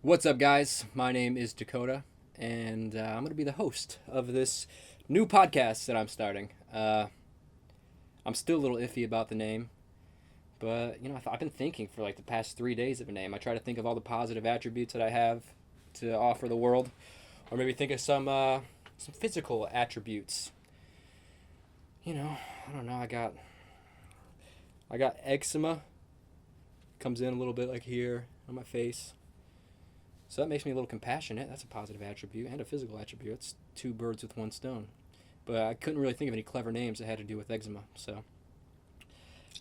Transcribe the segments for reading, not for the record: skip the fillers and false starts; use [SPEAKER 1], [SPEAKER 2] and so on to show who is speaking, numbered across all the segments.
[SPEAKER 1] What's up, guys? My name is Dakota, and I'm going to be the host of this new podcast that I'm starting. I'm still a little iffy about the name, but I've been thinking for like the past 3 days of a name. I try to think of all the positive attributes that I have to offer the world, or maybe think of some physical attributes. I don't know. I got eczema. Comes in a little bit like here on my face. So that makes me a little compassionate. That's a positive attribute and a physical attribute. It's two birds with one stone. But I couldn't really think of any clever names that had to do with eczema. So,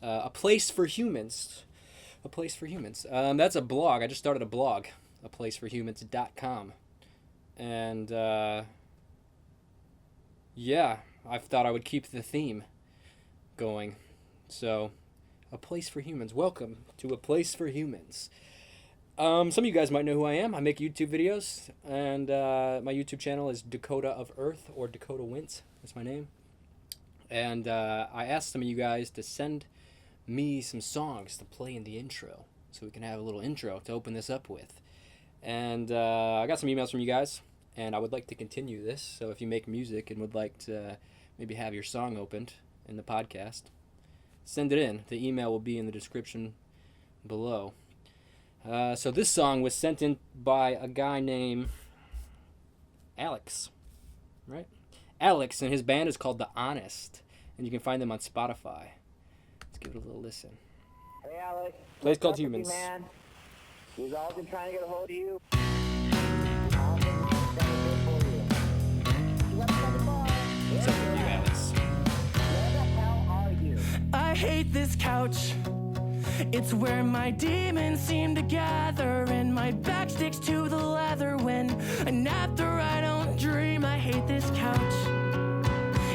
[SPEAKER 1] a place for humans. A place for humans. That's a blog. I just started a blog. aplaceforhumans.com. And, yeah, I thought I would keep the theme going. So, a place for humans. Welcome to A Place for Humans. Some of you guys might know who I am. I make YouTube videos, and my YouTube channel is Dakota of Earth, or Dakota Wint. That's my name. And I asked some of you guys to send me some songs to play in the intro, so we can have a little intro to open this up with. And I got some emails from you guys, and I would like to continue this. So if you make music and would like to maybe have your song opened in the podcast, send it in. The email will be in the description below. So this song was sent in by a guy named Alex, right? Alex, and his band is called The Honest, and you can find them on Spotify. Let's give it a little listen.
[SPEAKER 2] Hey, Alex.
[SPEAKER 1] Place called Humans.
[SPEAKER 2] Man. We've all been trying to get a hold of you.
[SPEAKER 1] What's up with you, Alex?
[SPEAKER 2] Where the hell are you?
[SPEAKER 3] I hate this couch. It's where my demons seem to gather, and my back sticks to the leather when I nap or I don't dream. I hate this couch.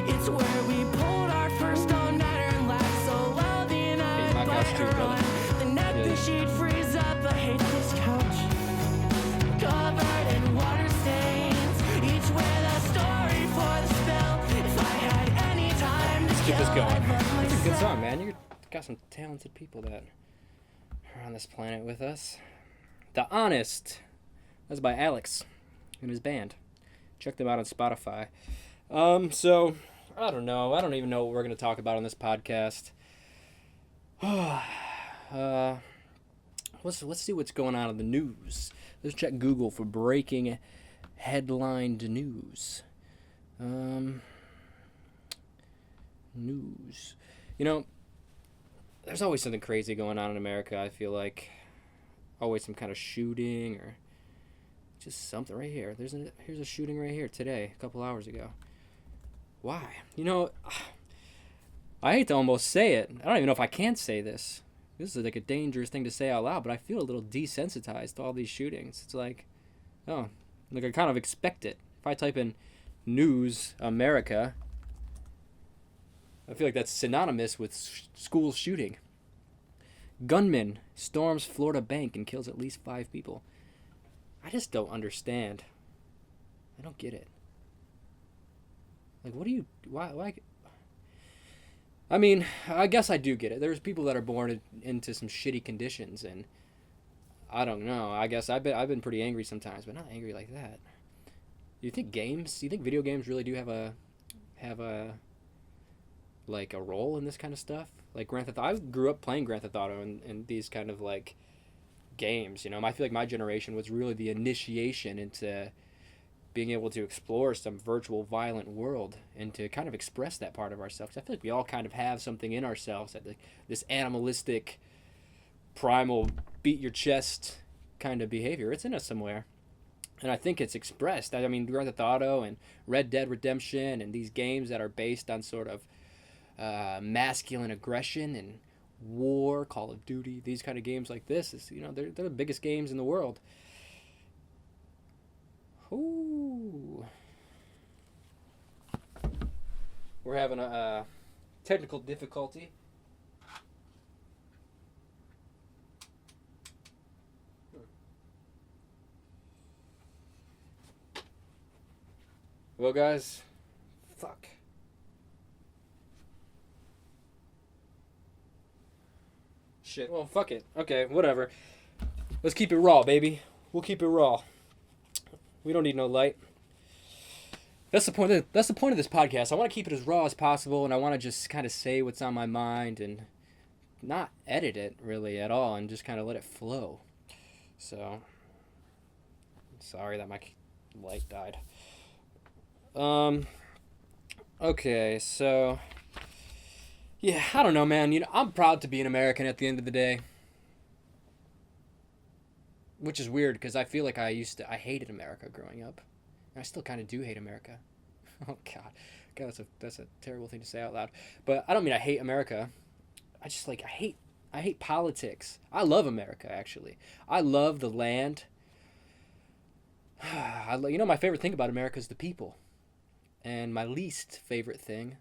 [SPEAKER 3] It's where we pulled our first all-nighter and laughed so loud the United bite her on the neck the sheet freeze up. I hate this couch. Covered in water stains, each with a story for the spell. If I had any time to
[SPEAKER 1] Get this
[SPEAKER 3] kill,
[SPEAKER 1] going.
[SPEAKER 3] I'd love
[SPEAKER 1] It's a good
[SPEAKER 3] myself.
[SPEAKER 1] song, man. You got some talented people that are on this planet with us. The Honest. That's by Alex and his band. Check them out on Spotify. So I don't know. I don't even know what we're going to talk about on this podcast. Let's see what's going on in the news. Let's check Google for breaking headlined news. News. There's always something crazy going on in America, I feel like. Always some kind of shooting or just something right here. Here's a shooting right here today, a couple hours ago. Why? I hate to almost say it. I don't even know if I can say this. This is like a dangerous thing to say out loud, but I feel a little desensitized to all these shootings. It's like, I kind of expect it. If I type in news America, I feel like that's synonymous with school shooting. Gunman storms Florida bank and kills at least 5 people. I just don't understand. I don't get it. Like, why? I mean, I guess I do get it. There's people that are born into some shitty conditions, and I don't know. I guess I've been pretty angry sometimes, but not angry like that. Do you think video games really do have a like a role in this kind of stuff? Like Grand Theft Auto. I grew up playing Grand Theft Auto and these kind of like games, I feel like my generation was really the initiation into being able to explore some virtual violent world and to kind of express that part of ourselves. I feel like we all kind of have something in ourselves, that this animalistic, primal, beat your chest kind of behavior. It's in us somewhere. And I think it's expressed. I mean, Grand Theft Auto and Red Dead Redemption and these games that are based on sort of masculine aggression and war, Call of Duty, these kind of games like this is, they're the biggest games in the world. Ooh. We're having a technical difficulty. Well, guys, fuck. Shit, well, fuck it. Okay, whatever. Let's keep it raw, baby. We'll keep it raw. We don't need no light. That's the point of this podcast. I want to keep it as raw as possible, and I want to just kind of say what's on my mind and not edit it really at all, and just kind of let it flow. So, sorry that my light died. Okay, so yeah, I don't know, man. You know, I'm proud to be an American at the end of the day. Which is weird because I feel like I hated America growing up. And I still kind of do hate America. Oh God, that's a terrible thing to say out loud. But I don't mean I hate America. I just I hate politics. I love America actually. I love the land. You know, my favorite thing about America is the people, and my least favorite thing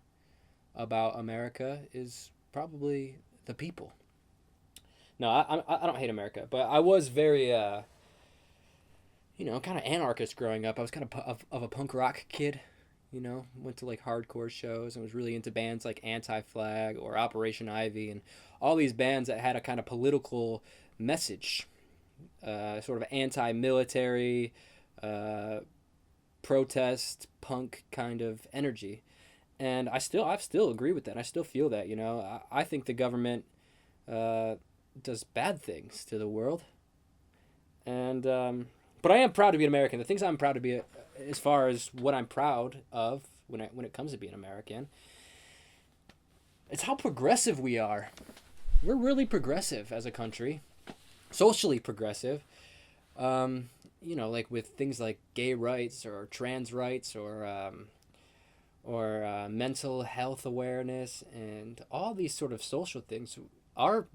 [SPEAKER 1] about America is probably the people. No, I don't hate America, but I was very you know, kind of anarchist growing up. I was kind of a punk rock kid, you know, went to like hardcore shows and was really into bands like Anti-Flag or Operation Ivy and all these bands that had a kind of political message, sort of anti-military, protest, punk kind of energy. And I still agree with that. I still feel that, you know. I think the government does bad things to the world. And but I am proud to be an American. The things I'm proud to be, as far as what I'm proud of when it comes to being American, it's how progressive we are. We're really progressive as a country, socially progressive. You know, like with things like gay rights or trans rights or mental health awareness and all these sort of social things. Our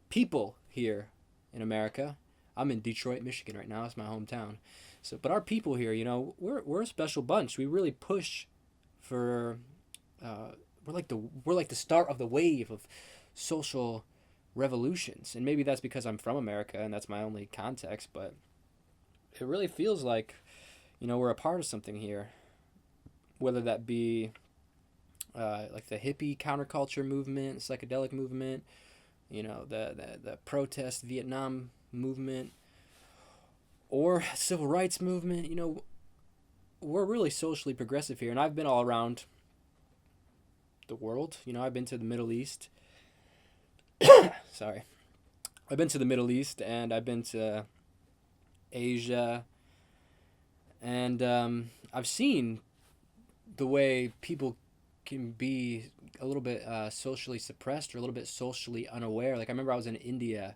[SPEAKER 1] people here in America. I'm in Detroit, Michigan right now. It's my hometown. So, but our people here, you know, we're a special bunch. We really push for. We're like the start of the wave of social revolutions, and maybe that's because I'm from America and that's my only context. But it really feels like, you know, we're a part of something here. Whether that be like the hippie counterculture movement, psychedelic movement, you know, the protest Vietnam movement or civil rights movement, you know, we're really socially progressive here. And I've been all around the world. You know, I've been to the Middle East. Sorry. I've been to the Middle East and I've been to Asia. And I've seen the way people can be a little bit socially suppressed or a little bit socially unaware. Like I remember I was in India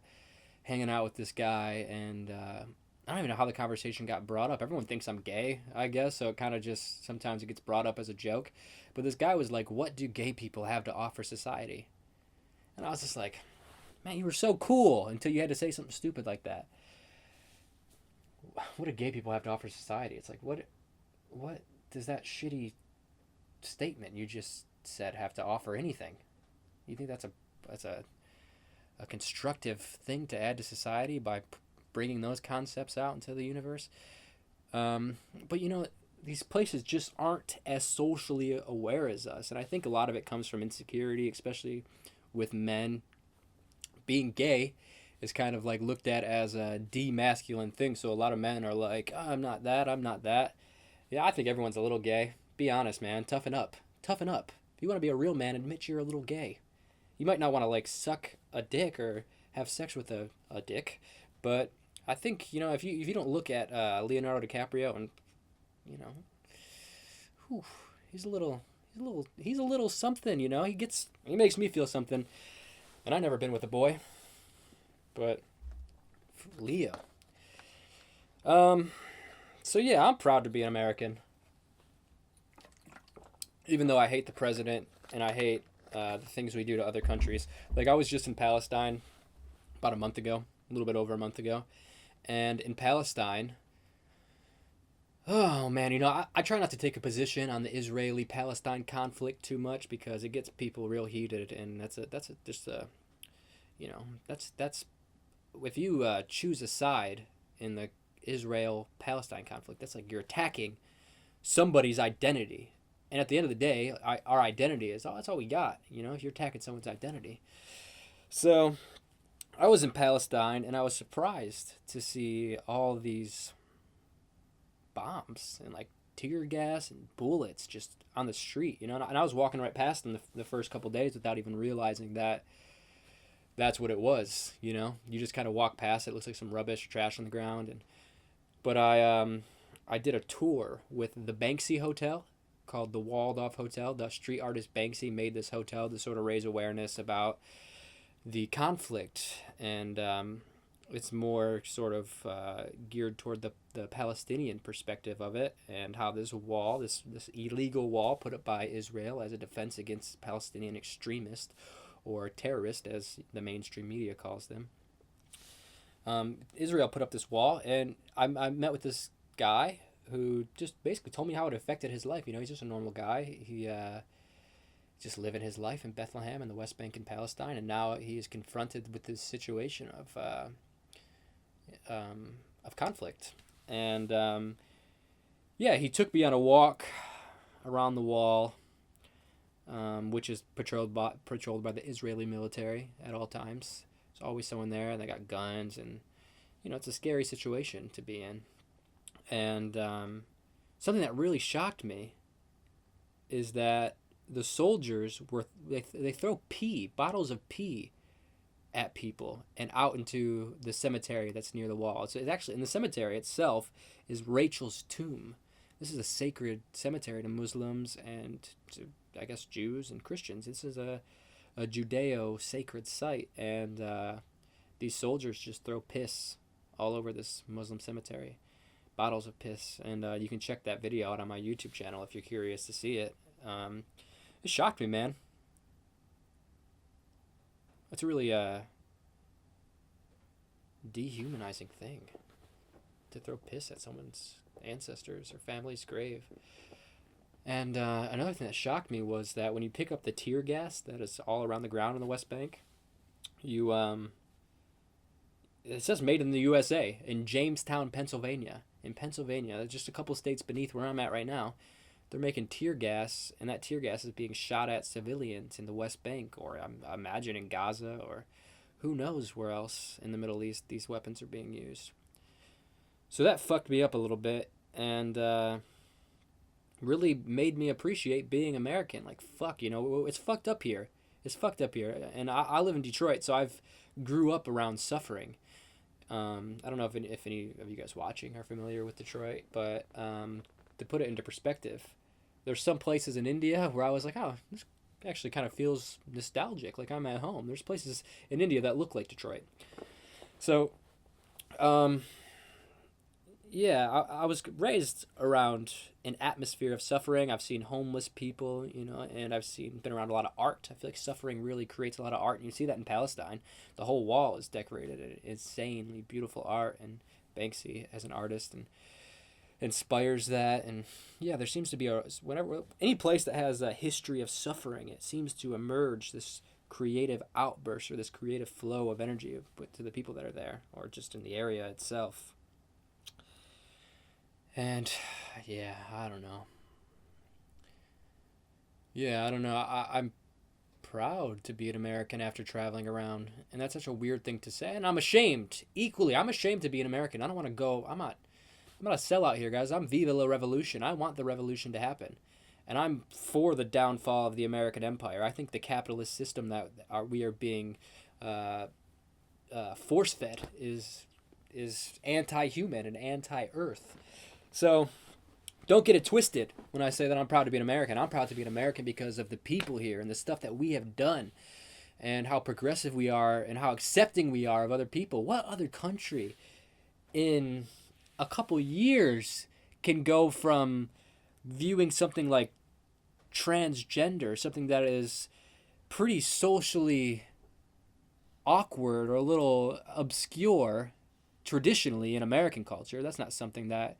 [SPEAKER 1] hanging out with this guy, and I don't even know how the conversation got brought up. Everyone thinks I'm gay, I guess, so it kind of just sometimes it gets brought up as a joke. But this guy was like, "What do gay people have to offer society?" And I was just like, "Man, you were so cool until you had to say something stupid like that." What do gay people have to offer society? It's like, what does that shitty statement you just said have to offer anything? You think that's a constructive thing to add to society by bringing those concepts out into the universe? But you know, these places just aren't as socially aware as us, and I think a lot of it comes from insecurity, especially with men. Being gay is kind of like looked at as a demasculine thing, so a lot of men are like, oh, I'm not that. Yeah, I think everyone's a little gay. Be honest, man. Toughen up. If you want to be a real man, admit you're a little gay. You might not want to like suck a dick or have sex with a dick, but I think, you know, if you don't look at Leonardo DiCaprio and, you know, whew, he's a little something, you know. He makes me feel something, and I've never been with a boy, but Leo. So yeah, I'm proud to be an American, even though I hate the president and I hate the things we do to other countries. Like I was just in Palestine about a little bit over a month ago, and in Palestine, oh man, you know, I try not to take a position on the Israeli-Palestine conflict too much because it gets people real heated, and that's you know, that's if you choose a side in the Israel-Palestine conflict, that's like you're attacking somebody's identity. And at the end of the day, our identity is that's all we got. You know, if you're attacking someone's identity. So I was in Palestine, and I was surprised to see all these bombs and like tear gas and bullets just on the street, you know. And I was walking right past them the first couple days without even realizing that that's what it was. You know, you just kind of walk past it. It looks like some rubbish, trash on the ground. And but I did a tour with the Banksy Hotel, called the Waldorf Hotel. The street artist Banksy made this hotel to sort of raise awareness about the conflict, and it's more sort of geared toward the Palestinian perspective of it, and how this wall, this illegal wall put up by Israel as a defense against Palestinian extremists, or terrorists as the mainstream media calls them. Israel put up this wall, and I met with this guy who just basically told me how it affected his life. You know, he's just a normal guy. He just living his life in Bethlehem and the West Bank and Palestine, and now he is confronted with this situation of conflict. And yeah, he took me on a walk around the wall, which is patrolled by the Israeli military at all times. There's always someone there, and they got guns, and you know, it's a scary situation to be in. And something that really shocked me is that the soldiers they throw bottles of pee at people and out into the cemetery that's near the wall. So it's actually, in the cemetery itself is Rachel's tomb. This is a sacred cemetery to Muslims and to, I guess, Jews and Christians. This is a Judeo sacred site, and these soldiers just throw piss all over this Muslim cemetery, bottles of piss. And you can check that video out on my YouTube channel if you're curious to see it. It shocked me, man. That's a really dehumanizing thing, to throw piss at someone's ancestors or family's grave. And another thing that shocked me was that when you pick up the tear gas that is all around the ground in the West Bank, you it says made in the USA, in Jamestown, Pennsylvania. In Pennsylvania, just a couple states beneath where I'm at right now, they're making tear gas, and that tear gas is being shot at civilians in the West Bank, or I imagine in Gaza, or who knows where else in the Middle East these weapons are being used. So that fucked me up a little bit, and really made me appreciate being American. Like, fuck, you know, it's fucked up here. It's fucked up here. And I live in Detroit, so I've grew up around suffering. I don't know if any of you guys watching are familiar with Detroit, but to put it into perspective, there's some places in India where I was like, oh, this actually kind of feels nostalgic, like I'm at home. There's places in India that look like Detroit. So, yeah, I was raised around an atmosphere of suffering. I've seen homeless people, you know, and been around a lot of art. I feel like suffering really creates a lot of art, and you see that in Palestine. The whole wall is decorated in insanely beautiful art, and Banksy as an artist and inspires that. And yeah, there seems to be any place that has a history of suffering, it seems to emerge this creative outburst or this creative flow of energy to the people that are there, or just in the area itself. And yeah, I don't know. I'm proud to be an American after traveling around, and that's such a weird thing to say, and I'm ashamed. Equally, I'm ashamed to be an American. I don't want to go. I'm not a sellout here, guys. I'm Viva la Revolution. I want the revolution to happen. And I'm for the downfall of the American empire. I think the capitalist system that we are being force-fed is anti-human and anti-earth. So don't get it twisted when I say that I'm proud to be an American. I'm proud to be an American because of the people here and the stuff that we have done and how progressive we are and how accepting we are of other people. What other country in a couple years can go from viewing something like transgender, something that is pretty socially awkward or a little obscure traditionally in American culture? That's not something that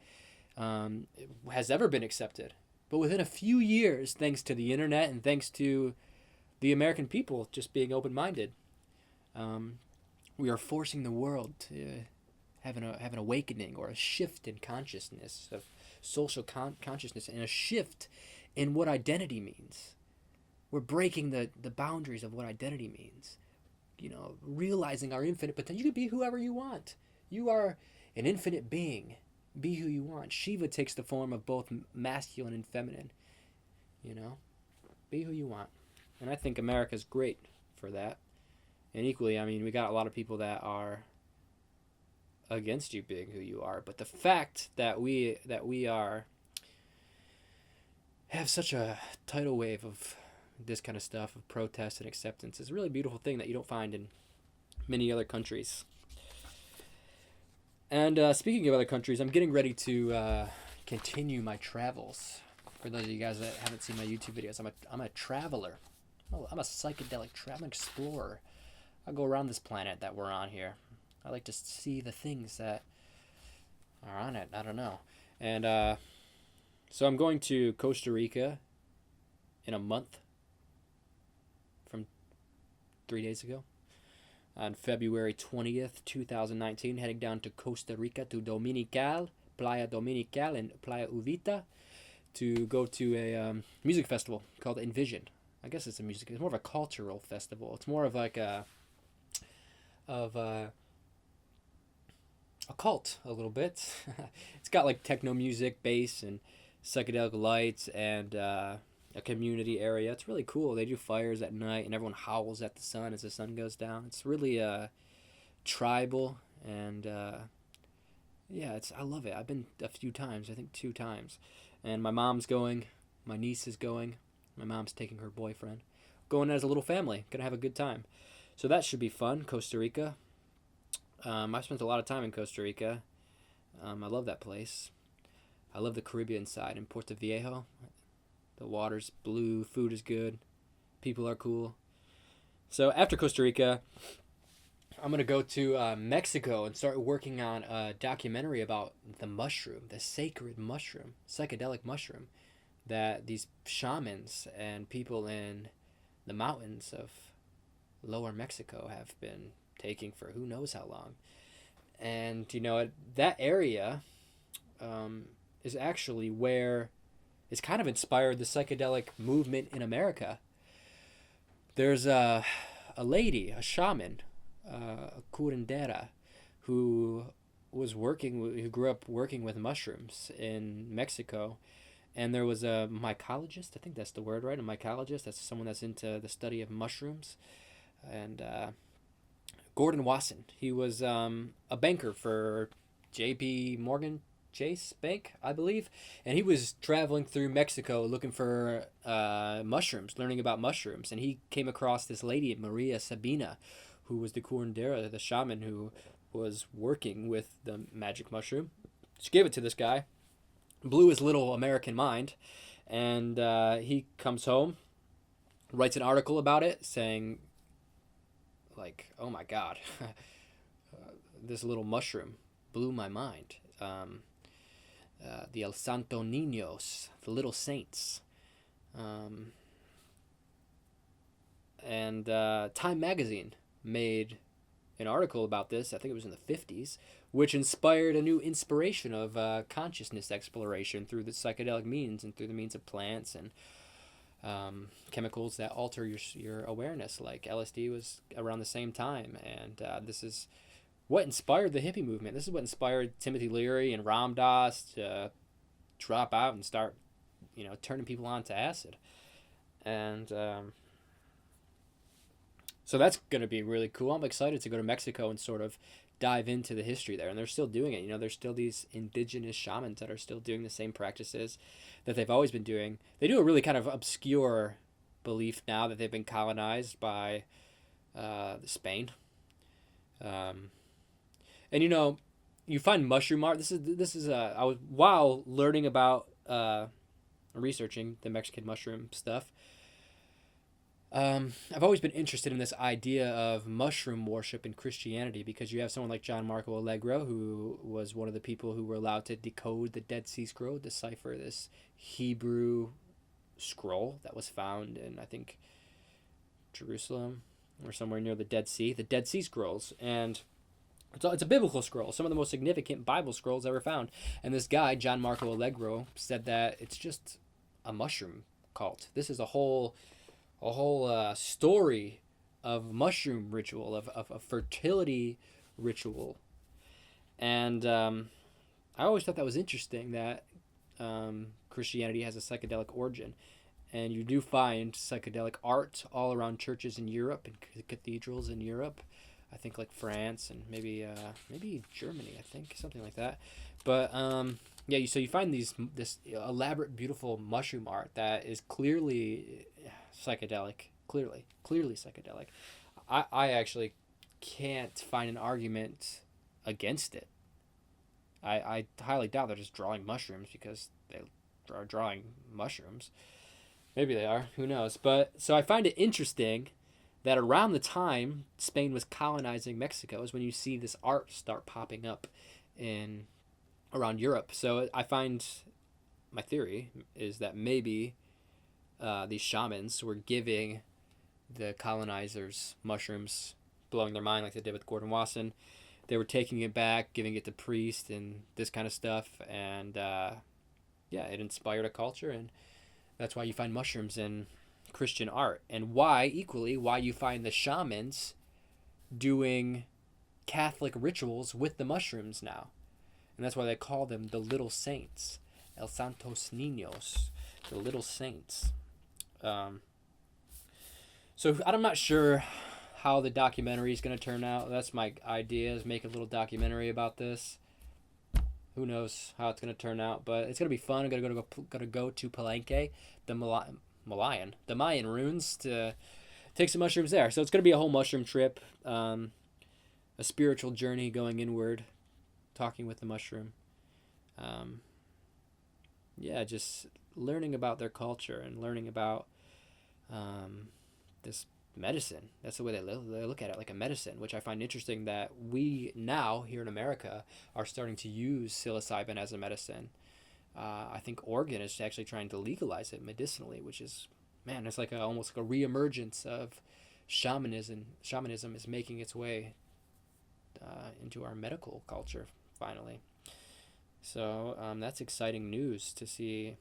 [SPEAKER 1] has ever been accepted. But within a few years, thanks to the internet and thanks to the American people just being open-minded, we are forcing the world to have an awakening or a shift in consciousness, of social consciousness, and a shift in what identity means. We're breaking the boundaries of what identity means. realizing our infinite potential. You can be whoever you want. You are an infinite being. Be who you want. Shiva takes the form of both masculine and feminine. Be who you want. And I think America's great for that. And equally, I mean, we got a lot of people that are against you being who you are. But the fact that we have such a tidal wave of this kind of stuff, of protest and acceptance, is a really beautiful thing that you don't find in many other countries. And speaking of other countries, I'm getting ready to continue my travels. For those of you guys that haven't seen my YouTube videos, I'm a traveler. I'm a psychedelic traveling explorer. I go around this planet that we're on here. I like to see the things that are on it. I don't know. And so I'm going to Costa Rica in a month from 3 days ago. On February 20th, 2019, heading down to Costa Rica to Playa Dominical and Playa Uvita to go to a music festival called Envision. I guess it's more of a cultural festival. It's more of like a cult a little bit. It's got like techno music, bass, and psychedelic lights, and a community area. It's really cool. They do fires at night, and everyone howls at the sun as the sun goes down. It's really tribal, and I love it. I've been a few times, I think 2 times, and my mom's going, my niece is going, my mom's taking her boyfriend, going as a little family, gonna have a good time. So that should be fun. Costa Rica. I've spent a lot of time in Costa Rica. I love that place. I love the Caribbean side in Puerto Viejo. The water's blue, food is good, people are cool. So after Costa Rica, I'm going to go to Mexico and start working on a documentary about the mushroom, the sacred mushroom, psychedelic mushroom, that these shamans and people in the mountains of lower Mexico have been taking for who knows how long. And, that area is actually where it's kind of inspired the psychedelic movement in America. There's a lady, a shaman, a curandera, who grew up working with mushrooms in Mexico. And there was a mycologist, I think that's the word, right? A mycologist, that's someone that's into the study of mushrooms. And Gordon Wasson, he was a banker for J.P. Morgan Chase Bank, I believe. And he was traveling through Mexico looking for mushrooms, learning about mushrooms. And he came across this lady, Maria Sabina, who was the curandera, the shaman who was working with the magic mushroom. She gave it to this guy, blew his little American mind, and he comes home, writes an article about it saying, like, oh my God, this little mushroom blew my mind. The El Santo Niños, the little saints. And Time Magazine made an article about this, I think it was in the 50s, which inspired a new inspiration of consciousness exploration through the psychedelic means and through the means of plants and chemicals that alter your awareness. Like LSD was around the same time, and this is what inspired the hippie movement. This is what inspired Timothy Leary and Ram Dass to drop out and start, turning people on to acid. And so that's going to be really cool. I'm excited to go to Mexico and sort of dive into the history there. And they're still doing it. There's still these indigenous shamans that are still doing the same practices that they've always been doing. They do a really kind of obscure belief now that they've been colonized by Spain. And you find mushroom art. This is I was, while learning about researching the Mexican mushroom stuff, I've always been interested in this idea of mushroom worship in Christianity, because you have someone like John Marco Allegro, who was one of the people who were allowed to decode the Dead Sea Scroll, decipher this Hebrew scroll that was found in, I think, Jerusalem or somewhere near the Dead Sea Scrolls. And it's a biblical scroll, some of the most significant Bible scrolls ever found. And this guy, John Marco Allegro, said that it's just a mushroom cult. This is a whole story mushroom ritual, of a fertility ritual. And I always thought that was interesting, that Christianity has a psychedelic origin. And you do find psychedelic art all around churches in Europe and cathedrals in Europe. I think like France and maybe Germany, I think, something like that. But yeah, so you find this elaborate, beautiful mushroom art that is clearly psychedelic, clearly psychedelic. I actually can't find an argument against it. I highly doubt they're just drawing mushrooms because they are drawing mushrooms. Maybe they are, who knows. But so I find it interesting that around the time Spain was colonizing Mexico is when you see this art start popping up in around Europe. So I find, my theory is that maybe these shamans were giving the colonizers mushrooms, blowing their mind like they did with Gordon Wasson. They were taking it back, giving it to priests and this kind of stuff. And yeah, it inspired a culture, and that's why you find mushrooms in Christian art, and why you find the shamans doing Catholic rituals with the mushrooms now. And that's why they call them the little saints, El Santos Niños, the little saints. So I'm not sure how the documentary is going to turn out. That's my idea, is make a little documentary about this. Who knows how it's going to turn out, but it's going to be fun. I'm going to go to Palenque, the Mayan ruins, to take some mushrooms there. So it's going to be a whole mushroom trip, a spiritual journey going inward, talking with the mushroom. Yeah, just learning about their culture and learning about this medicine. That's the way they look at it, like a medicine, which I find interesting, that we now here in America are starting to use psilocybin as a medicine. I think Oregon is actually trying to legalize it medicinally, which is, man, it's like almost like a reemergence of shamanism. Shamanism is making its way into our medical culture finally. So that's exciting news to see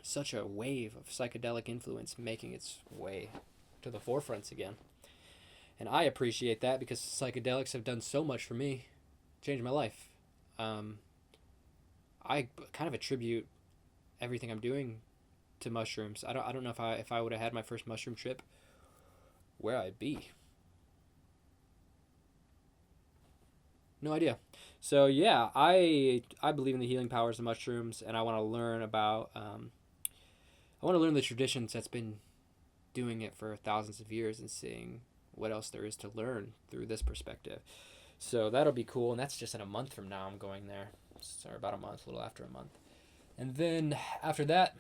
[SPEAKER 1] such a wave of psychedelic influence making its way to the forefronts again. And I appreciate that, because psychedelics have done so much for me, changed my life. I kind of attribute everything I'm doing to mushrooms. I don't know if I would have had my first mushroom trip, where I'd be. No idea. So yeah, I believe in the healing powers of mushrooms, and I want to learn about the traditions that's been doing it for thousands of years, and seeing what else there is to learn through this perspective. So that'll be cool, and that's just in a month from now I'm going there. Sorry, about a month, a little after a month. And then after that,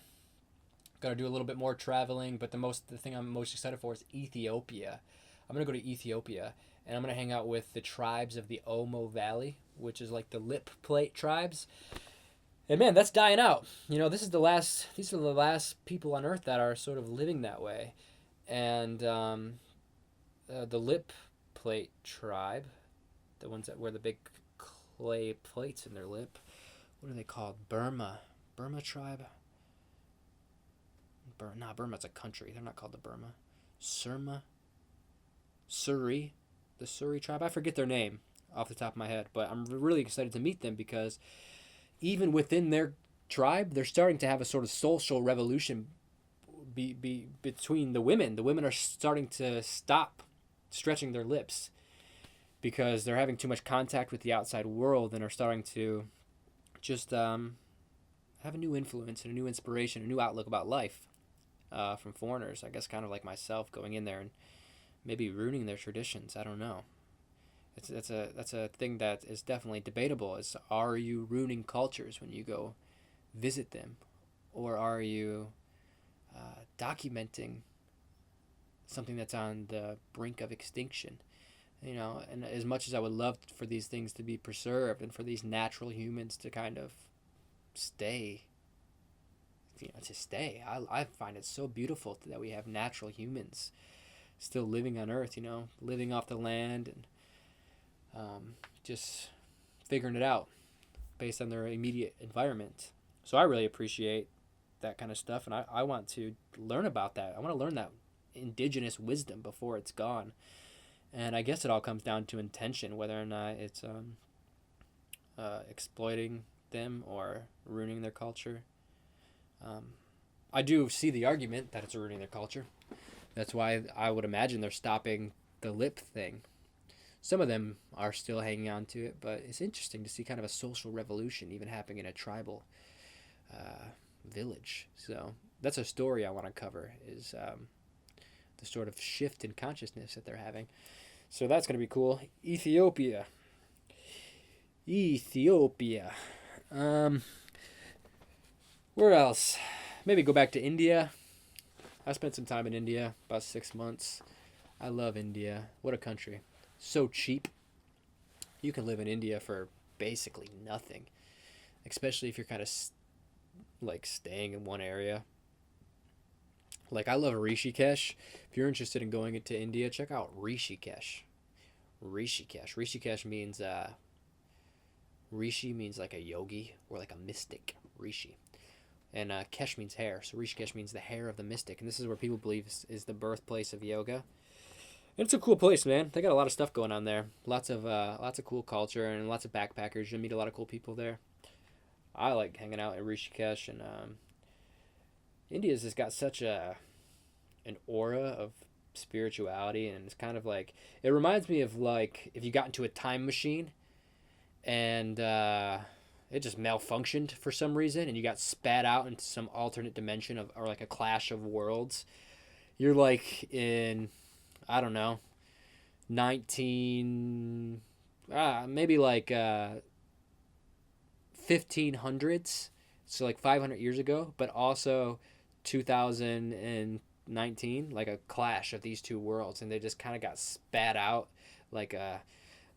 [SPEAKER 1] gotta do a little bit more traveling, but the thing I'm most excited for is Ethiopia. I'm gonna go to Ethiopia, and I'm gonna hang out with the tribes of the Omo Valley, which is like the lip plate tribes. And man, that's dying out. These are the last people on Earth that are sort of living that way. And the lip plate tribe, the ones that wear the big clay plates in their lip, what are they called? Burma tribe? Burma's a country. They're not called the Burma. Suri, the Suri tribe. I forget their name off the top of my head, but I'm really excited to meet them, because even within their tribe, they're starting to have a sort of social revolution between the women. The women are starting to stop stretching their lips because they're having too much contact with the outside world, and are starting to just have a new influence and a new inspiration, a new outlook about life from foreigners. I guess kind of like myself, going in there and maybe ruining their traditions. I don't know. That's a thing that is definitely debatable. Is, are you ruining cultures when you go visit them, or are you documenting something that's on the brink of extinction? And as much as I would love for these things to be preserved, and for these natural humans to kind of stay, I find it so beautiful that we have natural humans still living on Earth, living off the land, and just figuring it out based on their immediate environment. So I really appreciate that kind of stuff, and I want to learn about that. I want to learn that indigenous wisdom before it's gone. And I guess it all comes down to intention, whether or not it's exploiting them or ruining their culture. I do see the argument that it's ruining their culture. That's why I would imagine they're stopping the lip thing. Some of them are still hanging on to it, but it's interesting to see kind of a social revolution even happening in a tribal village. So that's a story I want to cover, is the sort of shift in consciousness that they're having. So that's going to be cool. Ethiopia. Where else? Maybe go back to India. I spent some time in India, about 6 months. I love India. What a country. So cheap. You can live in India for basically nothing, especially if you're kind of like staying in one area. Like, I love Rishikesh. If you're interested in going into India, check out Rishikesh. Rishikesh means Rishi means like a yogi or like a mystic. Rishi. And Kesh means hair. So Rishikesh means the hair of the mystic. And this is where people believe is the birthplace of yoga. And it's a cool place, man. They got a lot of stuff going on there. Lots of cool culture and lots of backpackers. You'll meet a lot of cool people there. I like hanging out in Rishikesh. And India's just got such an aura of spirituality. And it's kind of like, it reminds me of like if you got into a time machine and it just malfunctioned for some reason and you got spat out into some alternate dimension or like a clash of worlds. You're like in, I don't know, maybe like 1500s, so like 500 years ago, but also 2019, like a clash of these two worlds, and they just kind of got spat out like a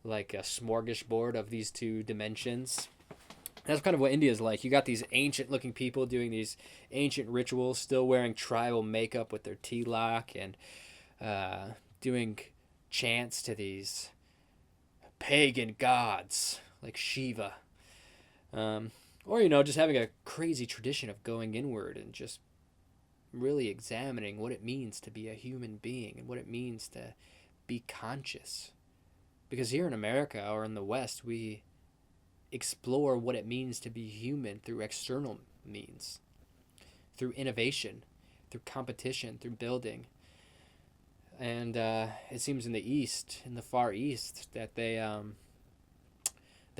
[SPEAKER 1] smorgasbord of these two dimensions. That's kind of what India is like. You got these ancient-looking people doing these ancient rituals, still wearing tribal makeup with their tilak and doing chants to these pagan gods like Shiva. Or, just having a crazy tradition of going inward and just really examining what it means to be a human being and what it means to be conscious. Because here in America or in the West, we explore what it means to be human through external means, through innovation, through competition, through building. And it seems in the Far East, that they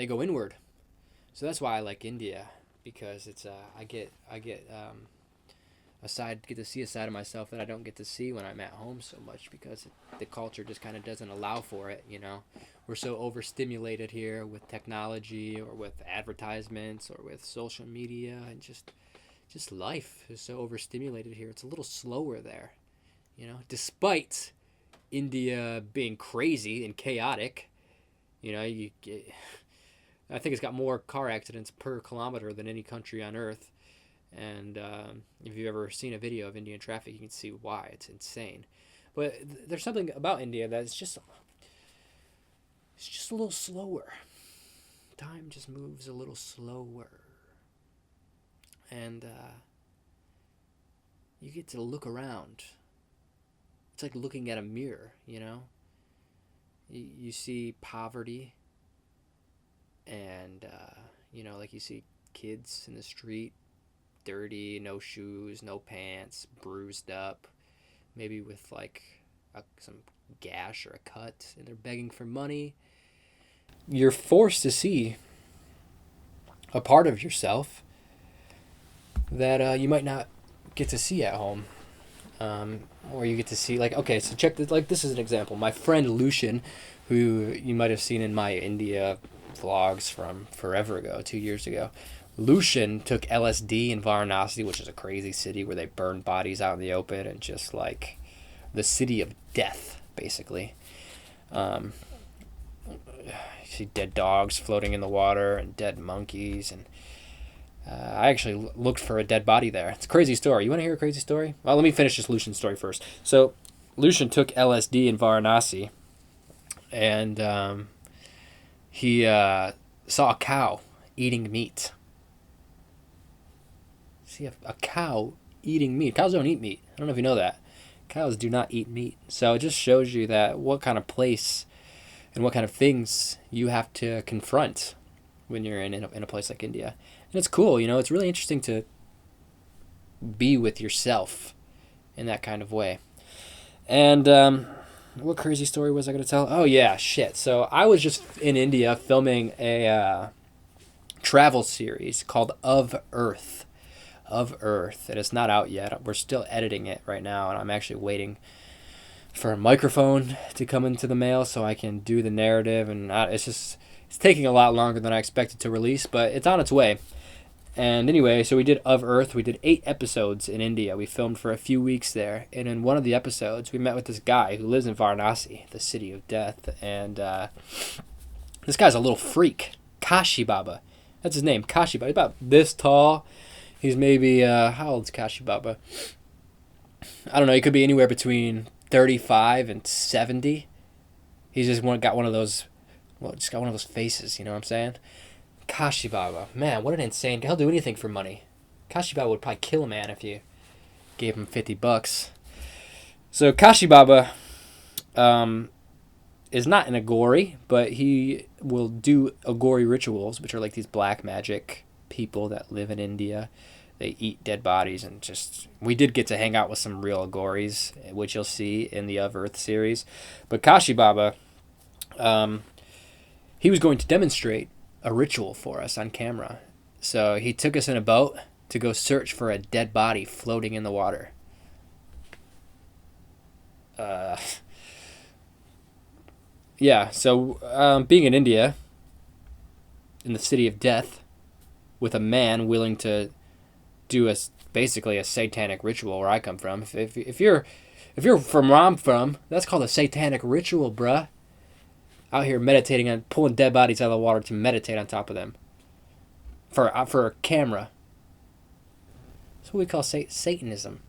[SPEAKER 1] go inward. So that's why I like India, because it's I get to see a side of myself that I don't get to see when I'm at home so much, because the culture just kind of doesn't allow for it. We're so overstimulated here with technology or with advertisements or with social media, and just life is so overstimulated here. It's a little slower there, despite India being crazy and chaotic. I think it's got more car accidents per kilometer than any country on earth. And if you've ever seen a video of Indian traffic, you can see why. It's insane. But there's something about India that's just a little slower. Time just moves a little slower. And you get to look around. It's like looking at a mirror, You see poverty. And, like you see kids in the street, dirty, no shoes, no pants, bruised up, maybe with like some gash or a cut, and they're begging for money. You're forced to see a part of yourself that you might not get to see at home, or you get to see so check this. Like, this is an example. My friend Lucian, who you might have seen in my India vlogs from forever ago, 2 years ago. Lucian took LSD in Varanasi, which is a crazy city where they burn bodies out in the open, and just like the city of death, basically. You see dead dogs floating in the water and dead monkeys, and I actually looked for a dead body there. It's a crazy story. You want to hear a crazy story? Well, let me finish this Lucian story first. So Lucian took LSD in Varanasi, and he saw a cow eating meat. See a cow eating meat. Cows don't eat meat. I don't know if you know that. Cows do not eat meat. So it just shows you that what kind of place and what kind of things you have to confront when you're in a place like India. And it's cool, you know, it's really interesting to be with yourself in that kind of way. And what crazy story was I going to tell? Oh, yeah, shit. So I was just in India filming a travel series called Of Earth. Of Earth. And it's not out yet. We're still editing it right now, and I'm actually waiting for a microphone to come into the mail so I can do the narrative. And it's taking a lot longer than I expected to release, but it's on its way. And anyway, so we did Of Earth. We did 8 episodes in India. We filmed for a few weeks there. And in one of the episodes, we met with this guy who lives in Varanasi, the city of death. And this guy's a little freak. Kashi Baba. That's his name, Kashi Baba. He's about this tall. He's maybe, how old's Kashi Baba? I don't know. He could be anywhere between 35 and 70. He's just got one of those faces, you know what I'm saying? Kashi Baba. Man, what an insane... He'll do anything for money. Kashi Baba would probably kill a man if you gave him $50. So Kashi Baba is not an Agori, but he will do Agori rituals, which are like these black magic people that live in India. They eat dead bodies and just... We did get to hang out with some real Agoris, which you'll see in the Of Earth series. But Kashi Baba, he was going to demonstrate a ritual for us on camera. So he took us in a boat to go search for a dead body floating in the water. Yeah, so being in India, in the city of death, with a man willing to do basically a satanic ritual where I come from. If you're from where I'm from, that's called a satanic ritual, bruh. Out here meditating on pulling dead bodies out of the water to meditate on top of them for a camera. That's what we call Satanism.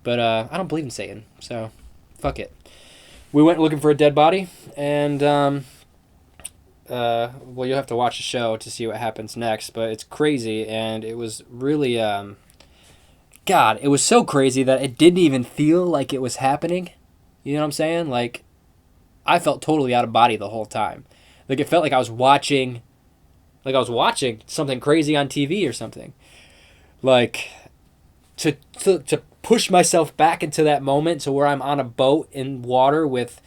[SPEAKER 1] But I don't believe in Satan, so fuck it. We went looking for a dead body, and well, you'll have to watch the show to see what happens next. But it's crazy, and it was really God, it was so crazy that it didn't even feel like it was happening. You know what I'm saying? Like, I felt totally out of body the whole time. Like, it felt like I was watching something crazy on TV or something. Like, to push myself back into that moment to where I'm on a boat in water with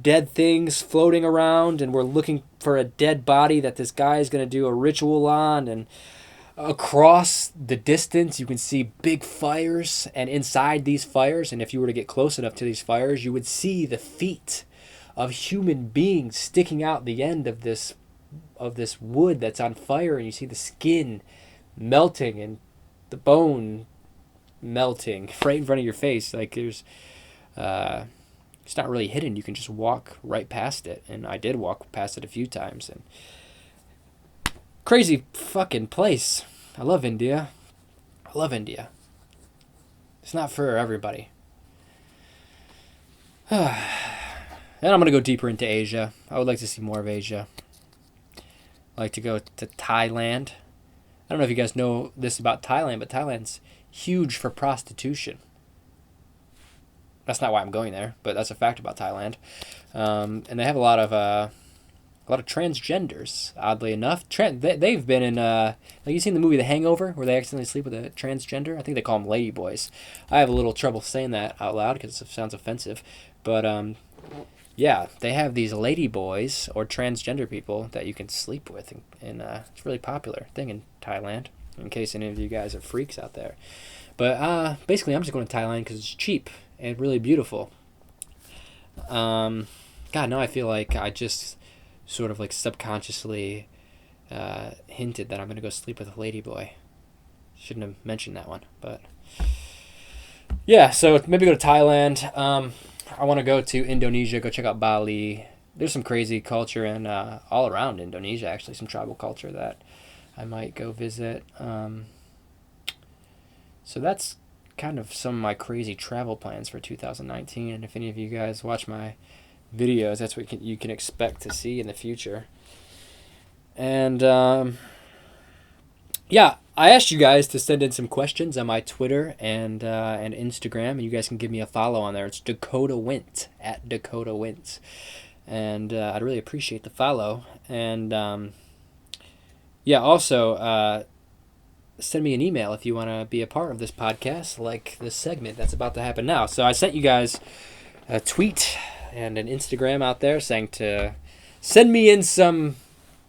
[SPEAKER 1] dead things floating around, and we're looking for a dead body that this guy is going to do a ritual on, and across the distance you can see big fires, and inside these fires, and if you were to get close enough to these fires, you would see the feet of human beings sticking out the end of this wood that's on fire, and you see the skin melting and the bone melting right in front of your face. Like, there's it's not really hidden. You can just walk right past it, and I did walk past it a few times. And crazy fucking place. I love India. It's not for everybody. And I'm going to go deeper into Asia. I would like to see more of Asia. I'd like to go to Thailand. I don't know if you guys know this about Thailand, but Thailand's huge for prostitution. That's not why I'm going there, but that's a fact about Thailand. And they have a lot of transgenders, oddly enough. They've been in... like, you seen the movie The Hangover, where they accidentally sleep with a transgender? I think they call them ladyboys. I have a little trouble saying that out loud because it sounds offensive. But... yeah, they have these lady boys or transgender people that you can sleep with, and it's a really popular thing in Thailand, in case any of you guys are freaks out there. But basically, I'm just going to Thailand because it's cheap and really beautiful. God, now I feel like I just sort of like subconsciously hinted that I'm going to go sleep with a lady boy. Shouldn't have mentioned that one, but yeah, so maybe go to Thailand. I want to go to Indonesia, go check out Bali. There's some crazy culture in all around Indonesia, actually, some tribal culture that I might go visit. So that's kind of some of my crazy travel plans for 2019. And if any of you guys watch my videos, that's what you can expect to see in the future. And yeah, I asked you guys to send in some questions on my Twitter and Instagram, and you guys can give me a follow on there. It's Dakota Wint, at Dakota Wint. And I'd really appreciate the follow. And also send me an email if you want to be a part of this podcast, like this segment that's about to happen now. So I sent you guys a tweet and an Instagram out there saying to send me in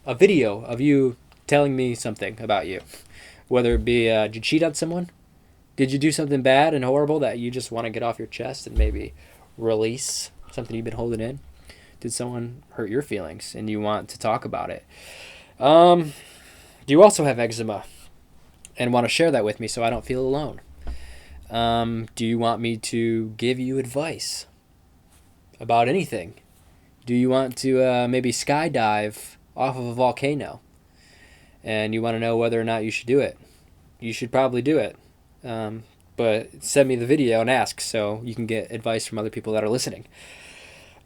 [SPEAKER 1] a video of you telling me something about you. Whether it be, did you cheat on someone? Did you do something bad and horrible that you just want to get off your chest and maybe release something you've been holding in? Did someone hurt your feelings and you want to talk about it? Do you also have eczema and want to share that with me so I don't feel alone? Do you want me to give you advice about anything? Do you want to maybe skydive off of a volcano? And you want to know whether or not you should do it? You should probably do it. But send me the video and ask so you can get advice from other people that are listening.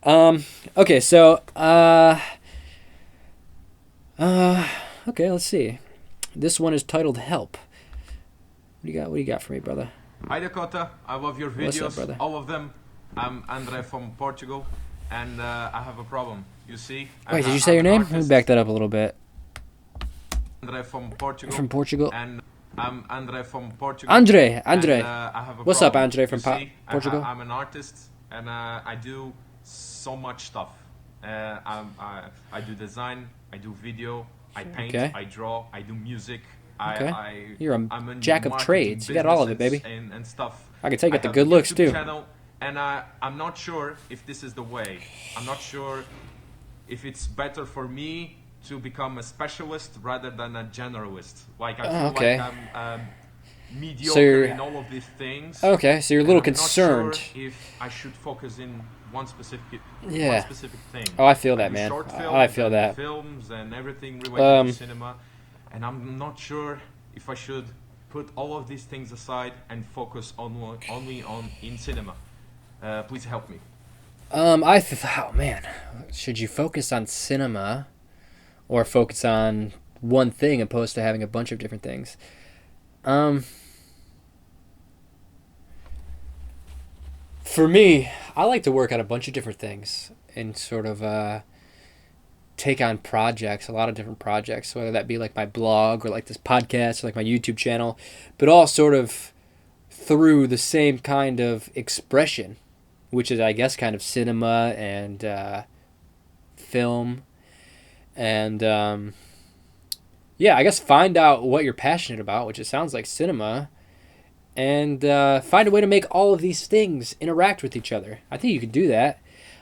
[SPEAKER 1] Okay, so okay, let's see. This one is titled "Help." What do you got for me, brother?
[SPEAKER 4] Hi Dakota, I love your videos,
[SPEAKER 1] What's up, brother?
[SPEAKER 4] all of them. I'm Andre from Portugal, and I have a problem. You see?
[SPEAKER 1] Wait, did you say your name? Let me back that up a little bit.
[SPEAKER 4] Andre from Portugal.
[SPEAKER 1] From Portugal.
[SPEAKER 4] And I'm Andre from Portugal.
[SPEAKER 1] Andre.
[SPEAKER 4] And, I have a
[SPEAKER 1] What's up,
[SPEAKER 4] problem.
[SPEAKER 1] Andre from
[SPEAKER 4] You see,
[SPEAKER 1] Portugal?
[SPEAKER 4] I'm an artist, and I do so much stuff. I do design, I do video, I paint,
[SPEAKER 1] Okay.
[SPEAKER 4] I draw, I do music.
[SPEAKER 1] Okay. You're a
[SPEAKER 4] I'm in
[SPEAKER 1] jack of
[SPEAKER 4] marketing,
[SPEAKER 1] trades. You got all of it,
[SPEAKER 4] businesses
[SPEAKER 1] baby.
[SPEAKER 4] And stuff.
[SPEAKER 1] I can tell you got
[SPEAKER 4] I
[SPEAKER 1] the
[SPEAKER 4] have
[SPEAKER 1] good
[SPEAKER 4] a
[SPEAKER 1] looks,
[SPEAKER 4] YouTube
[SPEAKER 1] too.
[SPEAKER 4] Channel, and I'm not sure if this is the way. I'm not sure if it's better for me to become a specialist rather than a generalist. Like I feel
[SPEAKER 1] okay.
[SPEAKER 4] like I'm mediocre
[SPEAKER 1] So you're-
[SPEAKER 4] in all of these things.
[SPEAKER 1] Okay, so you're a little
[SPEAKER 4] and I'm
[SPEAKER 1] concerned.
[SPEAKER 4] Not sure if I should focus in one specific thing.
[SPEAKER 1] Oh, I feel that,
[SPEAKER 4] do
[SPEAKER 1] man.
[SPEAKER 4] short
[SPEAKER 1] I
[SPEAKER 4] films
[SPEAKER 1] feel
[SPEAKER 4] and
[SPEAKER 1] that.
[SPEAKER 4] Films and everything related
[SPEAKER 1] Um,
[SPEAKER 4] to cinema, and I'm not sure if I should put all of these things aside and focus only on in cinema. Please help me.
[SPEAKER 1] Oh man, should you focus on cinema or focus on one thing opposed to having a bunch of different things? For me, I like to work on a bunch of different things and sort of take on projects, a lot of different projects, whether that be like my blog or like this podcast or like my YouTube channel, but all sort of through the same kind of expression, which is, I guess, kind of cinema and film. And I guess find out what you're passionate about, which it sounds like cinema, and find a way to make all of these things interact with each other. I think you could do that.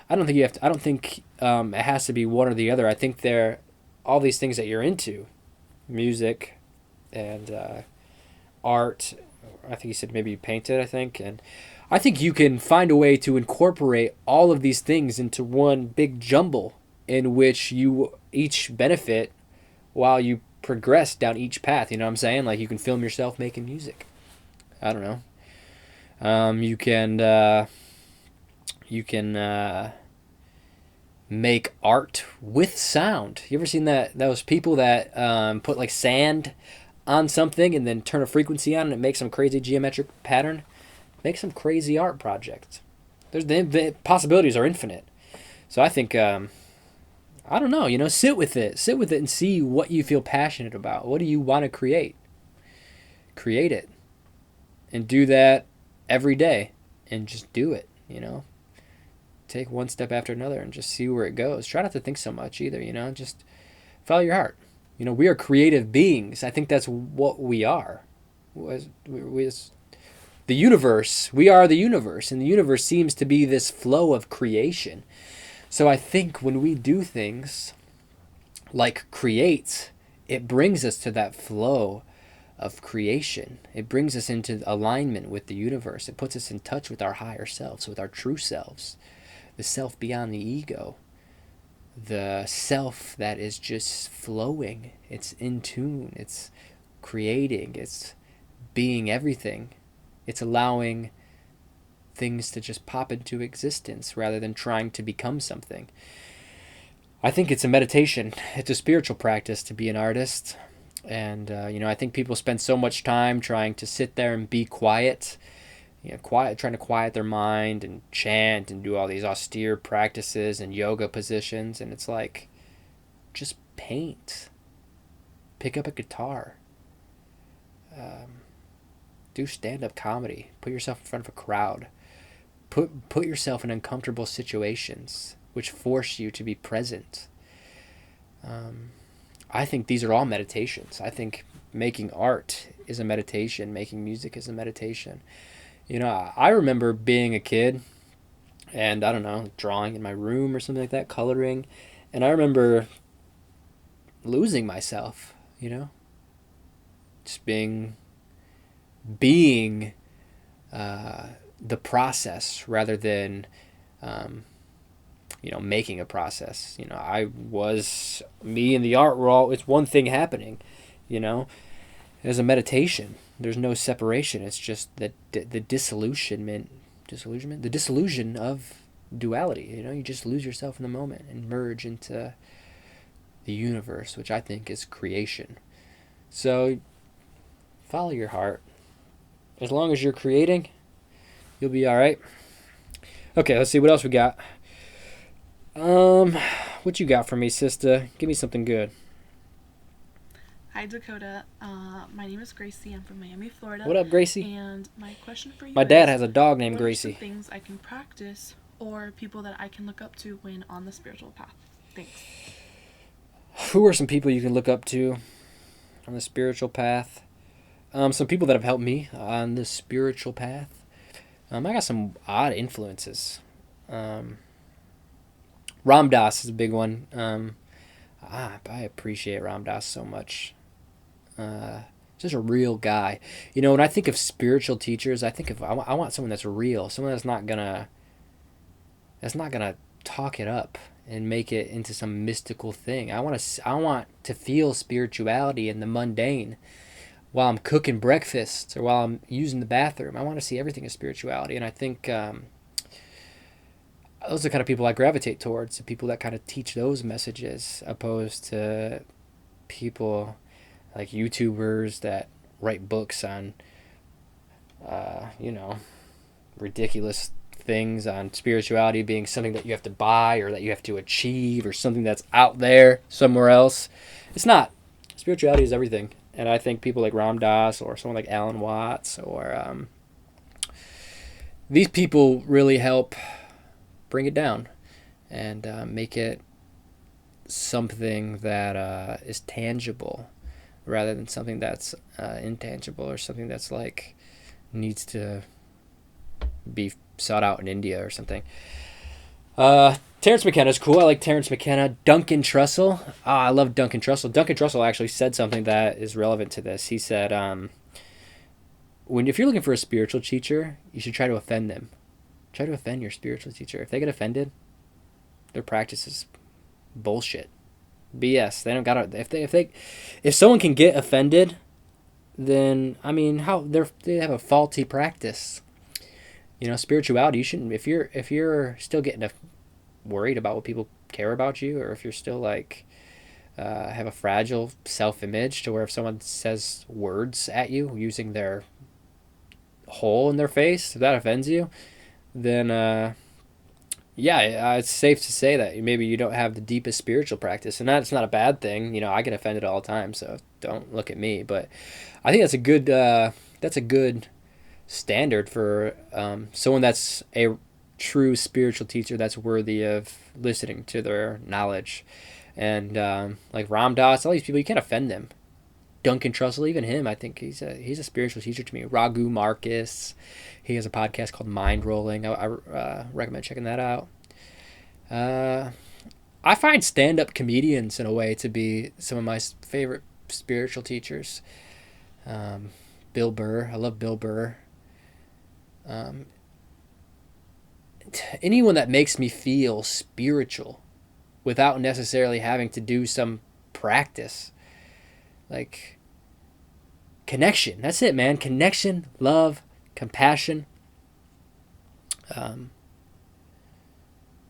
[SPEAKER 1] I don't think you have to. I don't think it has to be one or the other. I think they're all these things that you're into, music, and art. I think you said maybe you painted. I think, and I think you can find a way to incorporate all of these things into one big jumble in which you each benefit while you progress down each path. You know what I'm saying? Like you can film yourself making music. I don't know. You can make art with sound. You ever seen those people that put like sand on something and then turn a frequency on and it makes some crazy geometric pattern? Make some crazy art project. The possibilities are infinite. So I think I don't know, sit with it and see what you feel passionate about. What do you want to create? Create it. And do that every day and just do it, Take one step after another and just see where it goes. Try not to think so much either, just follow your heart. We are creative beings. I think that's what we are. The universe, we are the universe, and the universe seems to be this flow of creation. So I think when we do things like create, it brings us to that flow of creation. It brings us into alignment with the universe. It puts us in touch with our higher selves, with our true selves, the self beyond the ego, the self that is just flowing. It's in tune. It's creating. It's being everything. It's allowing things to just pop into existence rather than trying to become something. I think it's a meditation. It's a spiritual practice to be an artist. And I think people spend so much time trying to sit there and be quiet, trying to quiet their mind and chant and do all these austere practices and yoga positions, and it's like, just paint, pick up a guitar, do stand-up comedy, put yourself in front of a crowd, put yourself in uncomfortable situations which force you to be present. I think these are all meditations. I think making art is a meditation, making music is a meditation. I remember being a kid and, I don't know, drawing in my room or something like that, coloring, and I remember losing myself, just being the process rather than making a process. I was me in the art world. It's one thing happening, There's a meditation. There's no separation. It's just the disillusion of duality. You just lose yourself in the moment and merge into the universe, which I think is creation. So follow your heart. As long as you're creating, you'll be all right. Okay, let's see what else we got. What you got for me, sister? Give me something good.
[SPEAKER 5] Hi, Dakota. My name is Gracie. I'm from Miami, Florida.
[SPEAKER 1] What up, Gracie?
[SPEAKER 5] And my question for you
[SPEAKER 1] My dad has a dog named Gracie.
[SPEAKER 5] What are some things I can practice or people that I can look up to when on the spiritual path? Thanks.
[SPEAKER 1] Who are some people you can look up to on the spiritual path? Some people that have helped me on the spiritual path. I got some odd influences. Ram Dass is a big one. I appreciate Ram Dass so much. Just a real guy. When I think of spiritual teachers, I want someone that's real, someone that's not gonna talk it up and make it into some mystical thing. I want to feel spirituality in the mundane. While I'm cooking breakfast or while I'm using the bathroom, I want to see everything as spirituality. And I think those are the kind of people I gravitate towards, the people that kind of teach those messages, opposed to people like YouTubers that write books on, ridiculous things on spirituality being something that you have to buy or that you have to achieve or something that's out there somewhere else. It's not. Spirituality is everything. And I think people like Ram Dass or someone like Alan Watts or these people really help bring it down and make it something that is tangible rather than something that's intangible or something that's like needs to be sought out in India or something. Terrence McKenna's cool. I like Terrence McKenna. Duncan Trussell. I love Duncan Trussell. Duncan Trussell actually said something that is relevant to this. He said, if you're looking for a spiritual teacher, you should try to offend them. Try to offend your spiritual teacher. If they get offended, their practice is bullshit. BS. They don't gotta. If someone can get offended, then they have a faulty practice. Spirituality. You shouldn't. If you're still getting worried about what people care about you, or if you're still have a fragile self-image to where if someone says words at you using their hole in their face, if that offends you, then it's safe to say that maybe you don't have the deepest spiritual practice, and that's not a bad thing. I get offended all the time, so don't look at me. But I think that's a good standard for someone that's a true spiritual teacher that's worthy of listening to their knowledge. And like Ram Dass, all these people, you can't offend them. Duncan Trussell, even him, I think he's a spiritual teacher to me. Raghu Marcus, he has a podcast called Mind Rolling. I recommend checking that out. I find stand-up comedians in a way to be some of my favorite spiritual teachers. Bill Burr, I love Bill Burr. Anyone that makes me feel spiritual without necessarily having to do some practice. Like connection. That's it, man. Connection, love, compassion.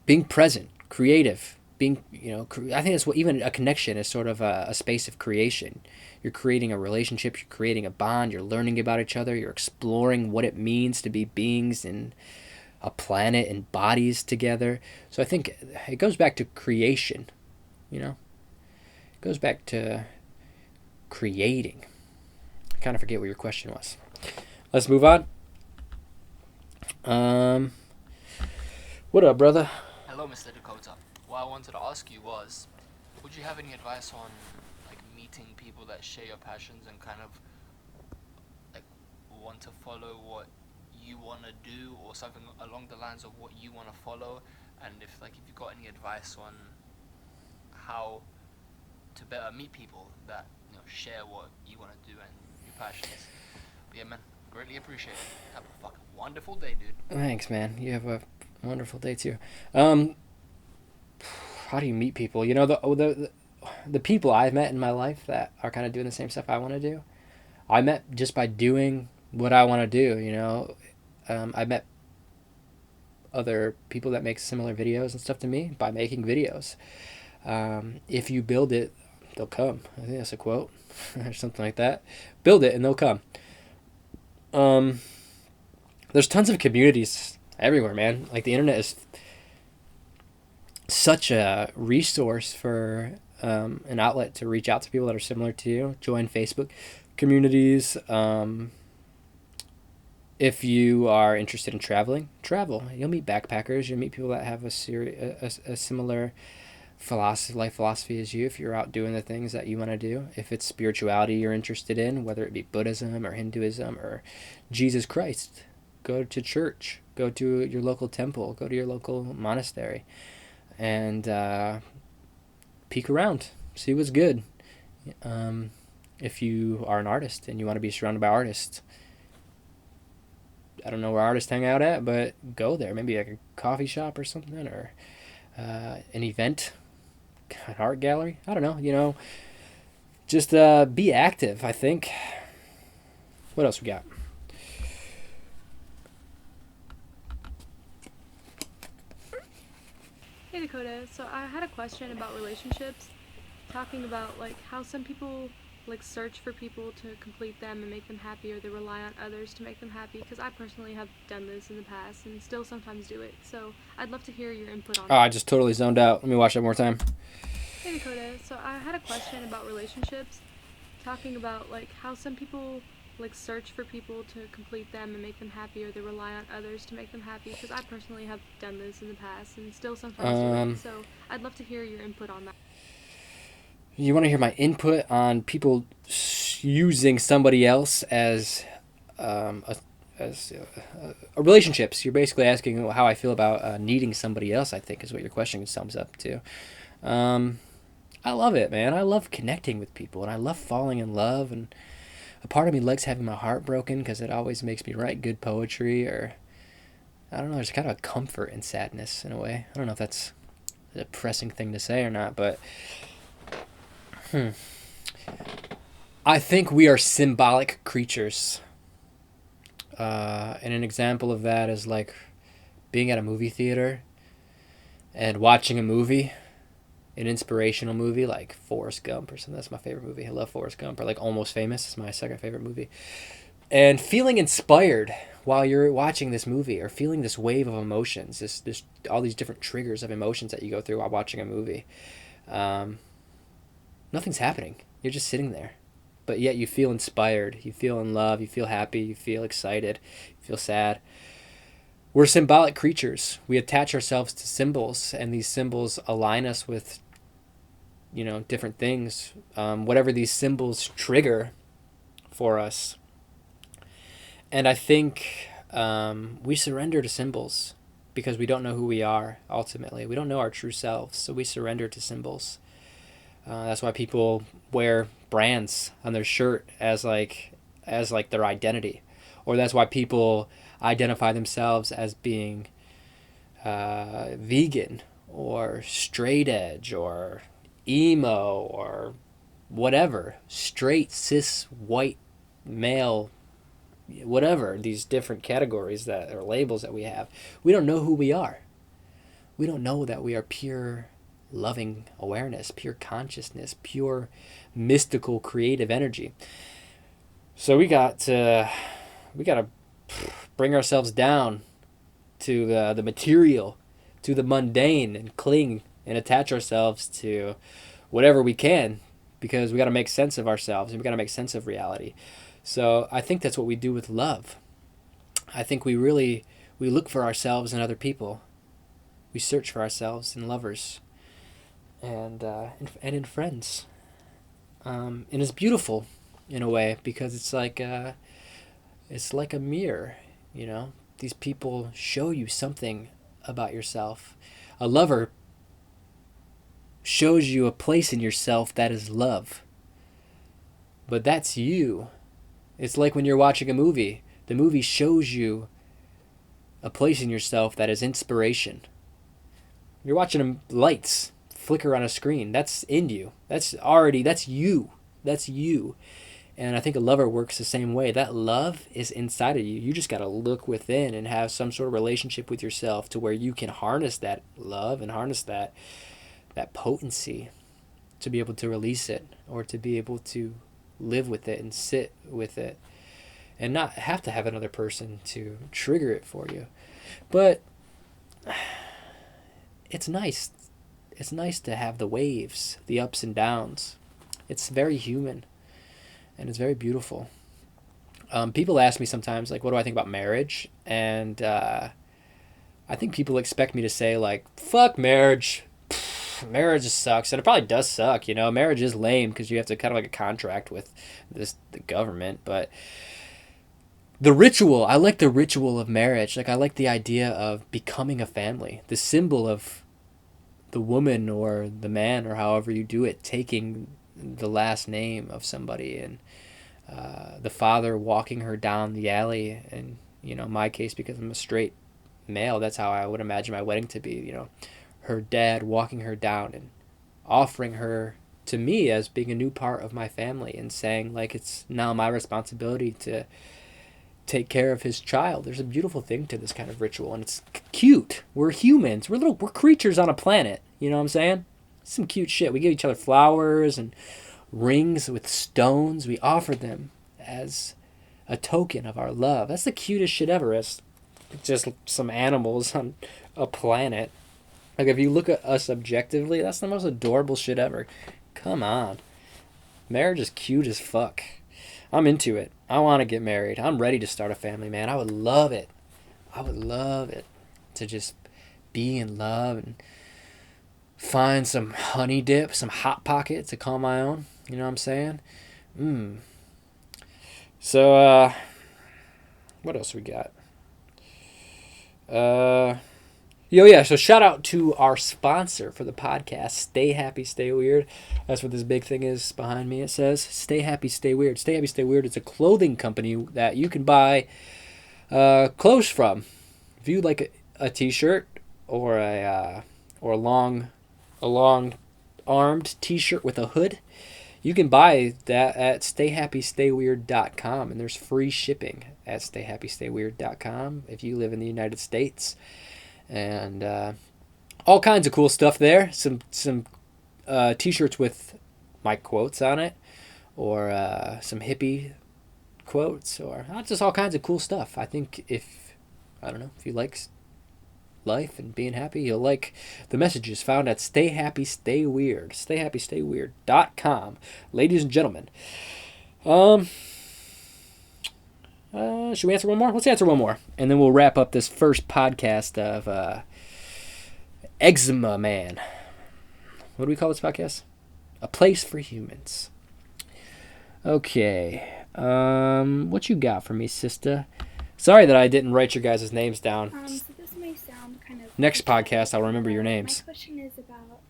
[SPEAKER 1] Being present, creative, being, I think that's what, even a connection is sort of a space of creation. You're creating a relationship, you're creating a bond, you're learning about each other, you're exploring what it means to be beings in a planet and bodies together. So I think it goes back to creation, It goes back to creating. I kind of forget what your question was. Let's move on. What up, brother?
[SPEAKER 6] Hello, Mr. Dakota. What I wanted to ask you was, would you have any advice on like meeting people that share your passions and kind of like want to follow what you want to do, or something along the lines of what you want to follow? And if you got any advice on how to better meet people that share what you want to do and your passions. But yeah, man, greatly appreciate it. Have a fucking wonderful day, dude.
[SPEAKER 1] Thanks, man. You have a wonderful day too. How do you meet people? The people I've met in my life that are kind of doing the same stuff I want to do, I met just by doing what I want to do. I met other people that make similar videos and stuff to me by making videos. If you build it, they'll come. I think that's a quote or something like that. Build it and they'll come. There's tons of communities everywhere, man. Like, the internet is such a resource for an outlet to reach out to people that are similar to you. Join Facebook communities. If you are interested in travel. You'll meet backpackers. You'll meet people that have a similar life philosophy as you, if you're out doing the things that you want to do. If it's spirituality you're interested in, whether it be Buddhism or Hinduism or Jesus Christ, go to church, go to your local temple, go to your local monastery, and peek around, see what's good. If you are an artist and you want to be surrounded by artists, I don't know where artists hang out at, but go there. Maybe like a coffee shop or something, or an event, an art gallery. I don't know. Just be active, I think. What else we got?
[SPEAKER 7] Hey Dakota, so I had a question about relationships, talking about how some people search for people to complete them and make them happy, or they rely on others to make them happy, because I personally have done this in the past and still sometimes do it. So I'd love to hear your input on
[SPEAKER 1] Oh, I just totally zoned out. Let me watch that more time.
[SPEAKER 7] Hey Dakota, so I had a question about relationships, talking about how some people search for people to complete them and make them happy, or they rely on others to make them happy, because I personally have done this in the past and still sometimes do it. So I'd love to hear your input on that.
[SPEAKER 1] You want to hear my input on people using somebody else as relationships? You're basically asking how I feel about needing somebody else, I think, is what your question sums up to. I love it, man. I love connecting with people, and I love falling in love, and a part of me likes having my heart broken because it always makes me write good poetry, or I don't know, there's kind of a comfort in sadness in a way. I don't know if that's a depressing thing to say or not, but I think we are symbolic creatures. And an example of that is being at a movie theater and watching a movie, an inspirational movie like Forrest Gump or something. That's my favorite movie. I love Forrest Gump. Or Almost Famous is my second favorite movie. And feeling inspired while you're watching this movie, or feeling this wave of emotions, this all these different triggers of emotions that you go through while watching a movie. Nothing's happening. You're just sitting there. But yet you feel inspired. You feel in love. You feel happy. You feel excited. You feel sad. We're symbolic creatures. We attach ourselves to symbols, and these symbols align us with, different things. Whatever these symbols trigger for us. And I think we surrender to symbols because we don't know who we are, ultimately. We don't know our true selves, so we surrender to symbols. That's why people wear brands on their shirt as their identity, or that's why people identify themselves as being vegan or straight edge or emo or whatever, straight cis white male, whatever, these different categories that are labels that we have. We don't know who we are. We don't know that we are pure loving awareness, pure consciousness, pure mystical creative energy. So we got to bring ourselves down to the material, to the mundane, and cling and attach ourselves to whatever we can, because we got to make sense of ourselves and we got to make sense of reality. So I think that's what we do with love. I think we look for ourselves in other people. We search for ourselves in lovers and in friends. And it's beautiful in a way, because it's like a mirror, you know. These people show you something about yourself. A lover shows you a place in yourself that is love. But that's you. It's like when you're watching a movie. The movie shows you a place in yourself that is inspiration. You're watching lights flicker on a screen. That's in you. That's you. That's you. And I think a lover works the same way. That love is inside of you. You just got to look within and have some sort of relationship with yourself to where you can harness that love and harness that potency to be able to release it, or to be able to live with it and sit with it and not have to have another person to trigger it for you. But it's nice. It's nice to have the waves, the ups and downs. It's very human. And it's very beautiful. People ask me sometimes, like, what do I think about marriage? And I think people expect me to say, like, fuck marriage. Marriage just sucks. And it probably does suck, you know. Marriage is lame because you have to kind of like a contract with the government. But the ritual, I like the ritual of marriage. Like, I like the idea of becoming a family. The symbol of the woman or the man, or however you do it, taking the last name of somebody, and the father walking her down the alley. And, you know, in my case, because I'm a straight male, that's how I would imagine my wedding to be, you know, her dad walking her down and offering her to me as being a new part of my family, and saying, like, it's now my responsibility to take care of his child. There's a beautiful thing to this kind of ritual, and it's cute. We're humans. We're creatures on a planet. You know what I'm saying? Some cute shit. We give each other flowers and rings with stones. We offer them as a token of our love. That's the cutest shit ever. It's just some animals on a planet. Like, if you look at us objectively, that's the most adorable shit ever. Come on. Marriage is cute as fuck. I'm into it. I want to get married. I'm ready to start a family, man. I would love it. I would love it to just be in love and find some honey dip, some hot pocket to call my own. You know what I'm saying? So, what else we got? So shout out to our sponsor for the podcast, Stay Happy, Stay Weird. That's what this big thing is behind me. It says, Stay Happy, Stay Weird. Stay Happy, Stay Weird. It's a clothing company that you can buy clothes from. If you like a t-shirt or a long-armed t-shirt with a hood, you can buy that at stayhappystayweird.com, and there's free shipping at stayhappystayweird.com if you live in the United States. And all kinds of cool stuff there. Some t-shirts with my quotes on it, or some hippie quotes, or just all kinds of cool stuff. I think if you like life and being happy, you'll like the messages found at Stay Happy, Stay Weird. stayhappystayweird.com. Ladies and gentlemen. Should we answer one more? Let's answer one more, and then we'll wrap up this first podcast of Eczema Man. What do we call this podcast? A Place for Humans. Okay. What you got for me, sister? Sorry that I didn't write your guys' names down.
[SPEAKER 8] So this may sound kind of...
[SPEAKER 1] Next podcast, I'll remember your names.
[SPEAKER 8] My question is about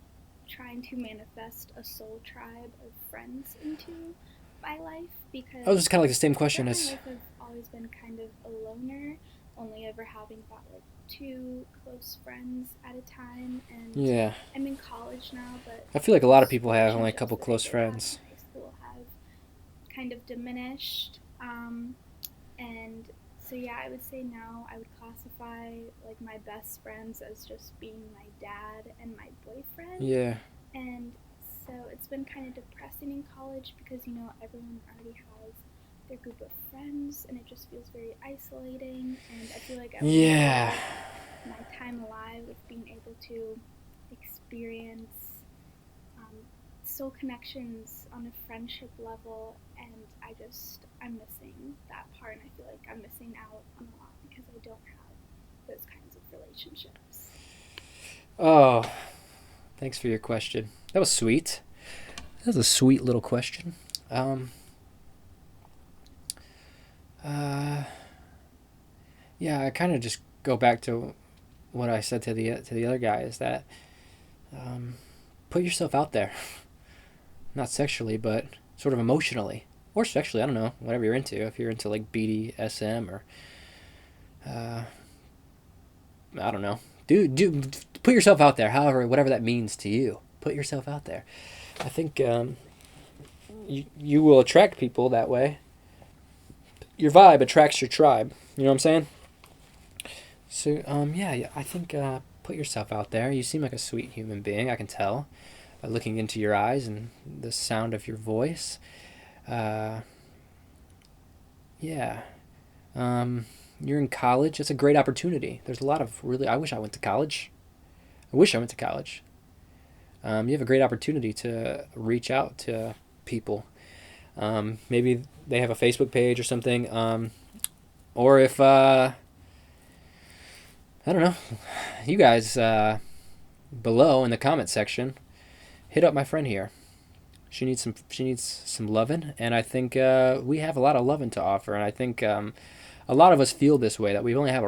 [SPEAKER 8] trying to manifest a soul tribe of friends into my life, because...
[SPEAKER 1] Oh, this is kind of like the same question as...
[SPEAKER 8] My life has always been kind of a loner, only ever having about, like, 2 close friends at a time, and
[SPEAKER 1] yeah.
[SPEAKER 8] I'm in college now, but...
[SPEAKER 1] I feel like a lot of people have only a couple close friends.
[SPEAKER 8] High school have kind of diminished, and So yeah, I would say now I would classify like my best friends as just being my dad and my boyfriend.
[SPEAKER 1] Yeah.
[SPEAKER 8] And so it's been kind of depressing in college because, you know, everyone already has their group of friends and it just feels very isolating. And I feel like I would
[SPEAKER 1] Yeah.
[SPEAKER 8] enjoy my time alive with being able to experience soul connections on a friendship level, and I'm missing that part, and I feel like I'm missing out on a lot because I don't have those kinds of relationships.
[SPEAKER 1] Oh, thanks for your question. That was sweet. That was a sweet little question. Yeah, I kind of just go back to what I said to the other guy, is that put yourself out there. Not sexually, but sort of emotionally. Or sexually, I don't know, whatever you're into. If you're into like BDSM or I don't know. Do put yourself out there, however, whatever that means to you. Put yourself out there. I think you will attract people that way. Your vibe attracts your tribe. You know what I'm saying? So yeah, I think put yourself out there. You seem like a sweet human being, I can tell, by looking into your eyes and the sound of your voice. Yeah. You're in college. It's a great opportunity. There's a lot of really... I wish I went to college. You have a great opportunity to reach out to people. Maybe they have a Facebook page or something. Or if... I don't know. You guys below in the comment section, hit up my friend here. She needs some loving, and I think we have a lot of loving to offer. And I think a lot of us feel this way, that we only have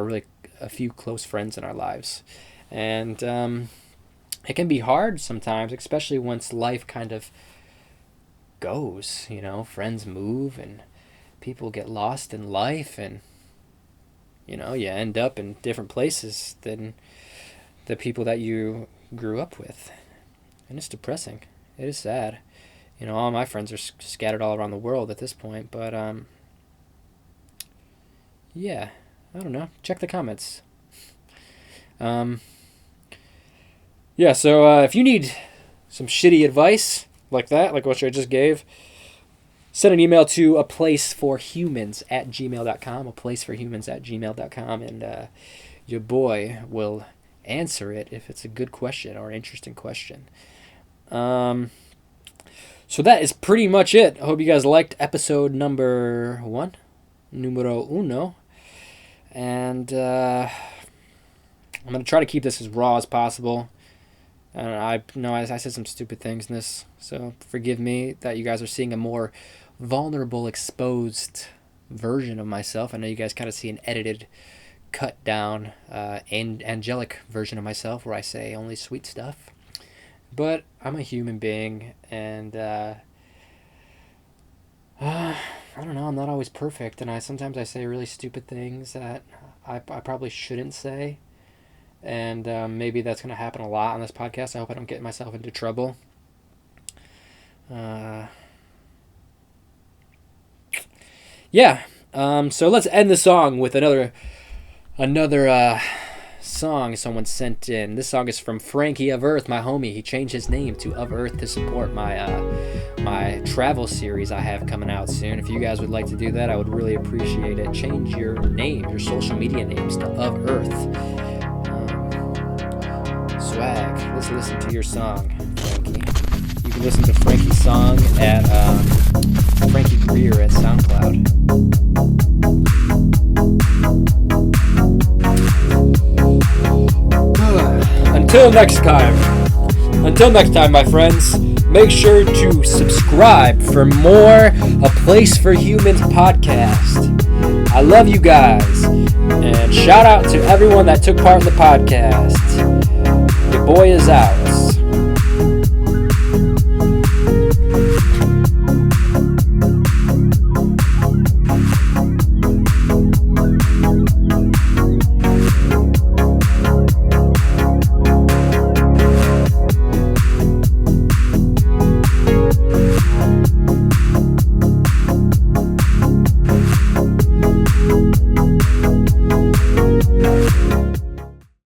[SPEAKER 1] a few close friends in our lives, and it can be hard sometimes, especially once life kind of goes. You know, friends move, and people get lost in life, and you know, you end up in different places than the people that you grew up with, and it's depressing. It is sad. You know, all my friends are scattered all around the world at this point, but yeah, I don't know. Check the comments. Yeah, so if you need some shitty advice like that, like what I just gave, send an email to aplaceforhumans@gmail.com, aplaceforhumans@gmail.com, and your boy will answer it if it's a good question or an interesting question. So that is pretty much it. I hope you guys liked episode number 1, numero uno. And I'm going to try to keep this as raw as possible. And I know I said some stupid things in this, so forgive me that you guys are seeing a more vulnerable, exposed version of myself. I know you guys kind of see an edited, cut down, angelic version of myself where I say only sweet stuff. But I'm a human being, and I don't know, I'm not always perfect, and sometimes I say really stupid things that I probably shouldn't say, and maybe that's going to happen a lot on this podcast. I hope I don't get myself into trouble. Yeah, so let's end the song with another song someone sent in. This song is from Frankie of Earth, my homie. He changed his name to Of Earth to support my travel series I have coming out soon. If you guys would like to do that, I would really appreciate it. Change your name, your social media names, to Of Earth. Swag. Let's listen to your song, Frankie. You can listen to Frankie's song at Frankie Greer at SoundCloud. Until next time, my friends, make sure to subscribe for more A Place for Humans podcast. I love you guys, and shout out to everyone that took part in the podcast. Your boy is out.